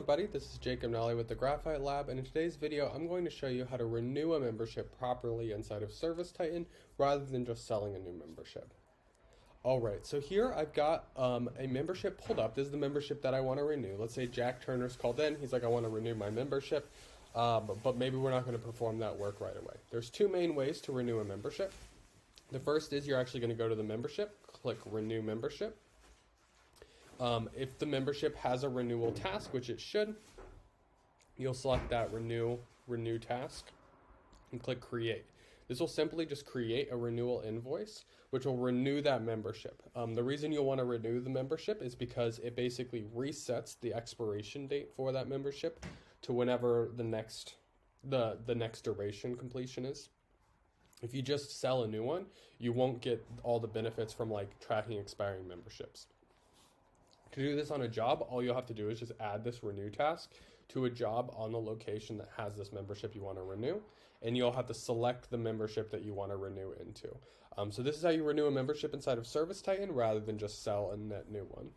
everybody, this is Jacob Nally with the Graphite Lab, and in today's video I'm going to show you how to renew a membership properly inside of ServiceTitan rather than just selling a new membership. Alright, so here I've got a membership pulled up. This is the membership that I want to renew. Let's say Jack Turner's called in, he's like, I want to renew my membership, but maybe we're not going to perform that work right away. There's two main ways to renew a membership. The first is you're actually going to go to the membership, click Renew Membership. If the membership has a renewal task, which it should, you'll select that renew task and click create. This will simply just create a renewal invoice, which will renew that membership. The reason you'll want to renew the membership is because it basically resets the expiration date for that membership to whenever the next duration completion is. If you just sell a new one, you won't get all the benefits from like tracking expiring memberships. To do this on a job, all you'll have to do is just add this renew task to a job on the location that has this membership you want to renew, and you'll have to select the membership that you want to renew into. So this is how you renew a membership inside of ServiceTitan rather than just sell a net new one.